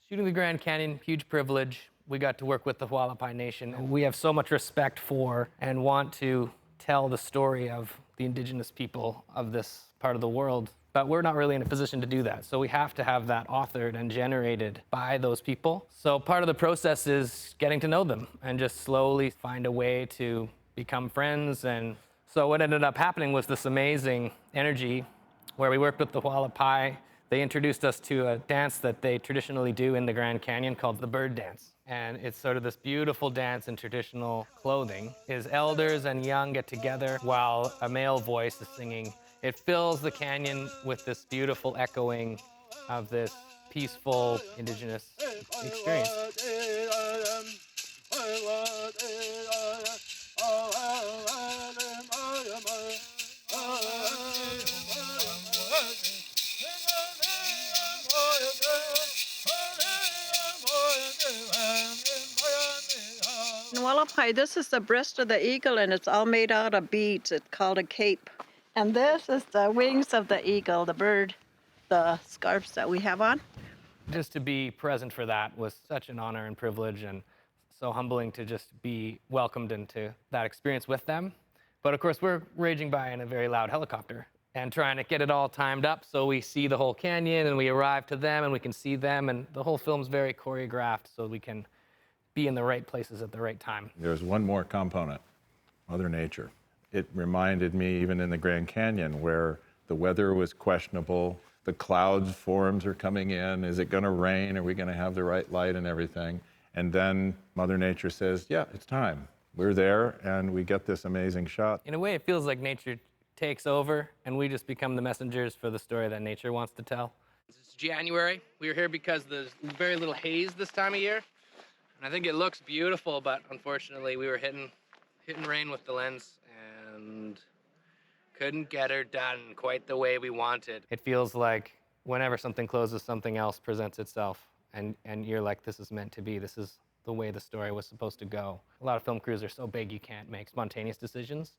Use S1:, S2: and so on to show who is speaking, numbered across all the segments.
S1: Shooting the Grand Canyon, huge privilege. We got to work with the Hualapai Nation. We have so much respect for and want to tell the story of the indigenous people of this part of the world, but we're not really in a position to do that. So we have to have that authored and generated by those people. So part of the process is getting to know them and just slowly find a way to become friends. And so what ended up happening was this amazing energy where we worked with the Hualapai. They introduced us to a dance that they traditionally do in the Grand Canyon called the bird dance. And it's sort of this beautiful dance in traditional clothing. Is elders and young get together while a male voice is singing. It fills the canyon with this beautiful echoing of this peaceful indigenous experience.
S2: In Hualapai, this is the breast of the eagle, and it's all made out of beads. It's called a cape. And this is the wings of the eagle, the bird, the scarves that we have on.
S1: Just to be present for that was such an honor and privilege, and so humbling to just be welcomed into that experience with them. But of course, we're raging by in a very loud helicopter and trying to get it all timed up so we see the whole canyon and we arrive to them and we can see them, and the whole film's very choreographed so we can be in the right places at the right time.
S3: There's one more component, Mother Nature. It reminded me, even in the Grand Canyon, where the weather was questionable, the cloud forms are coming in, is it gonna rain, are we gonna have the right light and everything? And then Mother Nature says, yeah, it's time. We're there, and we get this amazing shot.
S1: In a way, it feels like nature takes over, and we just become the messengers for the story that nature wants to tell. It's January. We were here because there's very little haze this time of year. And I think it looks beautiful, but unfortunately we were hitting rain with the lens and couldn't get her done quite the way we wanted. It feels like whenever something closes, something else presents itself, and you're like, this is meant to be. This is the way the story was supposed to go. A lot of film crews are so big you can't make spontaneous decisions,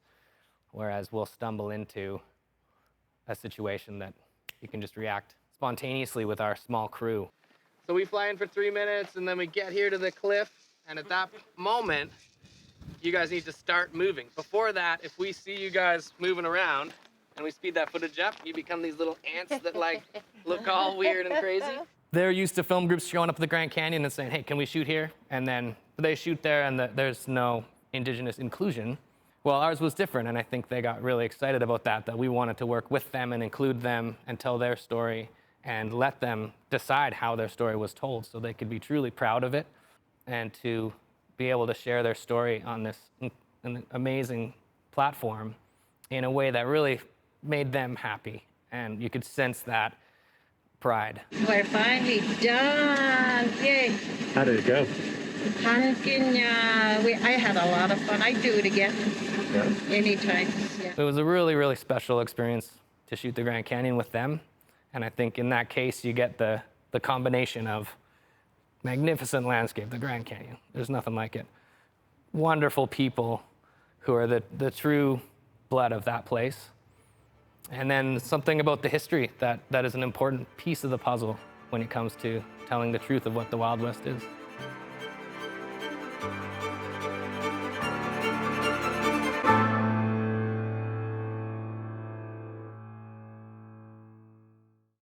S1: whereas we'll stumble into a situation that you can just react spontaneously with our small crew. So we fly in for 3 minutes, and then we get here to the cliff, and at that moment, you guys need to start moving. Before that, if we see you guys moving around and we speed that footage up, you become these little ants that like look all weird and crazy. They're used to film groups showing up at the Grand Canyon and saying, hey, can we shoot here? And then they shoot there, and there's no indigenous inclusion. Well, ours was different, and I think they got really excited about that we wanted to work with them and include them and tell their story and let them decide how their story was told so they could be truly proud of it and to be able to share their story on this an amazing platform in a way that really made them happy. And you could sense that pride.
S2: We're finally done. Yay.
S4: How did it go?
S2: Pumpkin, I had a lot of fun. I'd do it again.
S4: Yeah.
S2: Anytime. Yeah.
S1: It was a really, really special experience to shoot the Grand Canyon with them. And I think in that case, you get the combination of magnificent landscape, the Grand Canyon. There's nothing like it. Wonderful people who are the true blood of that place. And then something about the history that is an important piece of the puzzle when it comes to telling the truth of what the Wild West is.